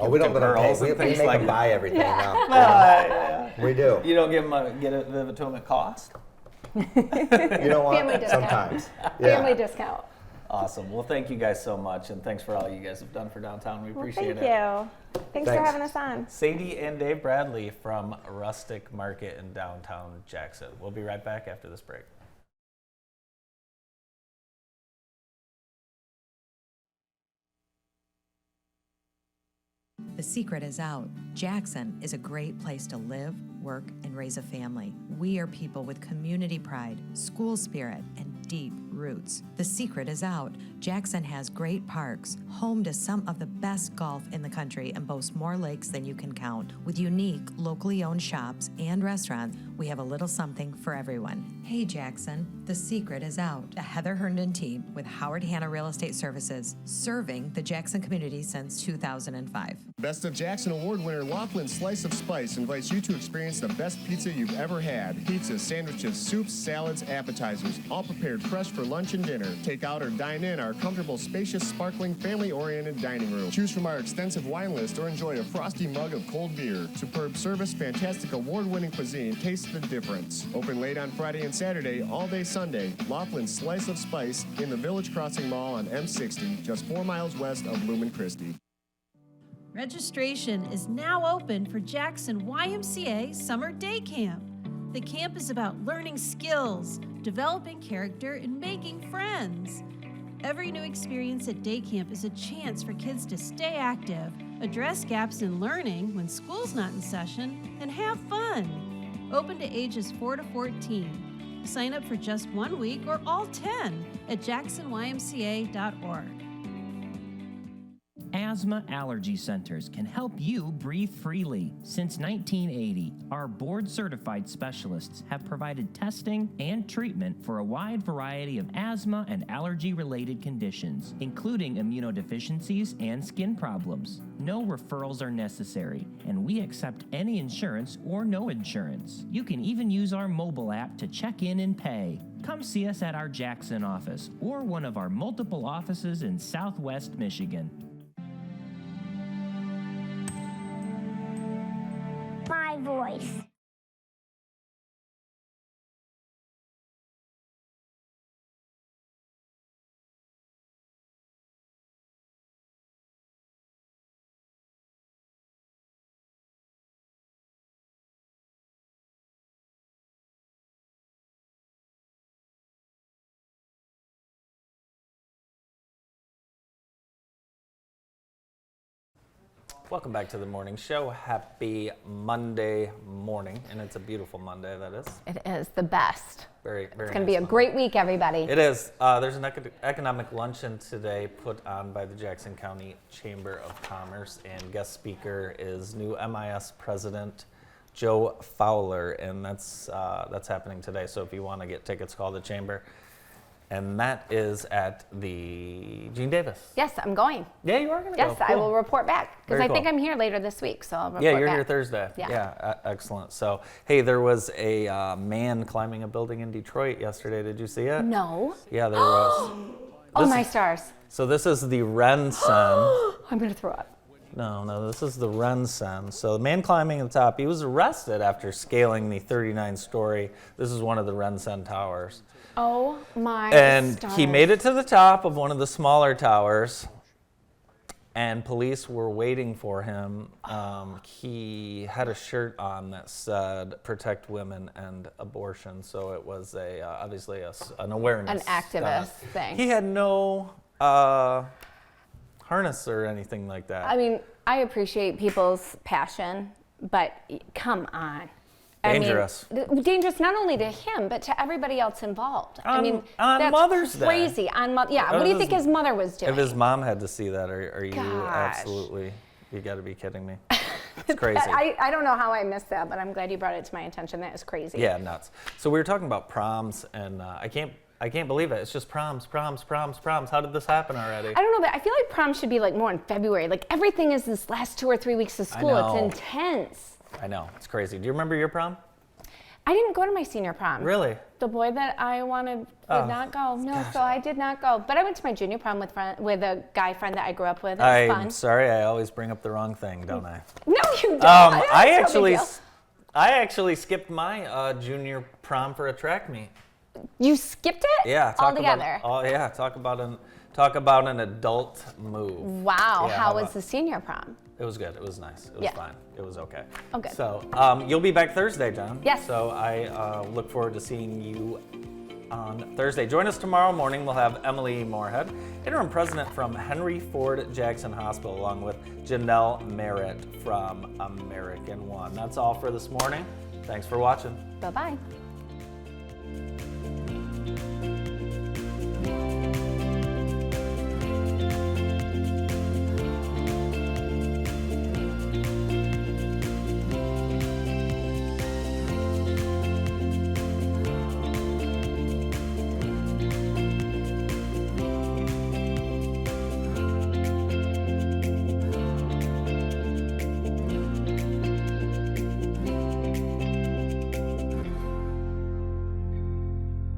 we don't let them pay. girls We and make things like them buy everything now. Yeah. We do. You don't give it to them at cost? You know what? Family discount. Sometimes. Family discount. Awesome. Well, thank you guys so much, and thanks for all you guys have done for downtown. We appreciate it. Thank you. Thanks for having us on. Sadie and Dave Bradley from Rustic Market in downtown Jackson. We'll be right back after this break. The secret is out. Jackson is a great place to live, work, and raise a family. We are people with community pride, school spirit, and deep roots. The secret is out. Jackson has great parks, home to some of the best golf in the country, and boasts more lakes than you can count. With unique, locally owned shops and restaurants, we have a little something for everyone. Hey Jackson, the secret is out. The Heather Herndon team with Howard Hanna Real Estate Services, serving the Jackson community since 2005. Best of Jackson Award winner Laughlin Slice of Spice invites you to experience the best pizza you've ever had. Pizzas, sandwiches, soups, salads, appetizers, all prepared fresh for lunch and dinner. Take out or dine in our comfortable, spacious, sparkling, family-oriented dining room. Choose from our extensive wine list or enjoy a frosty mug of cold beer. Superb service, fantastic award-winning cuisine. Taste the difference. Open late on Friday and Saturday, all day Sunday. Laughlin Slice of Spice in the Village Crossing Mall on M60, just 4 miles west of Lumen Christi. Registration is now open for Jackson YMCA Summer Day Camp. The camp is about learning skills, developing character, and making friends. Every new experience at day camp is a chance for kids to stay active, address gaps in learning when school's not in session, and have fun. Open to ages 4 to 14. Sign up for just 1 week or all 10 at jacksonymca.org. Asthma Allergy Centers can help you breathe freely. Since 1980, our board-certified specialists have provided testing and treatment for a wide variety of asthma and allergy-related conditions, including immunodeficiencies and skin problems. No referrals are necessary, and we accept any insurance or no insurance. You can even use our mobile app to check in and pay. Come see us at our Jackson office or one of our multiple offices in Southwest Michigan. My voice. Welcome back to the morning show. Happy Monday morning, and it's a beautiful Monday, that is. It is the best. Very It's going to nice be a Monday. great week, everybody. It is. There's an economic luncheon today put on by the Jackson County Chamber of Commerce, and guest speaker is new MIS President Joe Fowler, and that's happening today. So if you want to get tickets, call the Chamber. And that is at the Gene Davis. Yes, I'm going. Yeah, you are going to go. Yes, I Cool. will report back because Very I think cool. I'm here later this week, so I'll report Yeah, you're back. here Thursday. Yeah. Excellent. So, hey, there was a man climbing a building in Detroit yesterday. Did you see it? No. Yeah, there was. Oh, This- my stars. So this is the Rensen. I'm going to throw up. No, this is the Rensen. So the man climbing the top, he was arrested after scaling the 39-story. This is one of the Rensen towers. Oh, my And stars. he made it to the top of one of the smaller towers, and police were waiting for him. He had a shirt on that said "Protect Women and Abortion," so it was obviously an awareness. An activist thing. He had no harness or anything like that. I mean, I appreciate people's passion, but come on. Dangerous. I mean, dangerous not only to him, but to everybody else involved. I mean, on that's Mother's Day. crazy. Yeah, what do you think his mother was doing? If his mom had to see that, are you Gosh. absolutely? You got to be kidding me. It's crazy. I don't know how I missed that, but I'm glad you brought it to my attention. That is crazy. Yeah, nuts. So we were talking about proms, and I can't believe it. It's just proms. How did this happen already? I don't know, but I feel like prom should be like more in February. Like everything is this last 2 or 3 weeks of school. know. It's intense. I know, it's crazy. Do you remember your prom? I didn't go to my senior prom. Really? The boy that I wanted Oh, did not go. No, so I did not go. But I went to my junior prom with a guy friend that I grew up with. It was I'm fun. sorry, I always bring up the wrong thing, don't I? No, you don't. I That's no big actually skipped my junior prom for a track meet. deal. You skipped it? Yeah, Altogether. Talk about an adult move. Wow. Yeah, how how was about- the senior prom? It was good. It was nice. It was Yeah. fine. It was okay. Oh, good. So you'll be back Thursday, John. Yes. So I look forward to seeing you on Thursday. Join us tomorrow morning. We'll have Emily Moorhead, interim president from Henry Ford Jackson Hospital, along with Janelle Merritt from American One. That's all for this morning. Thanks for watching. Bye-bye.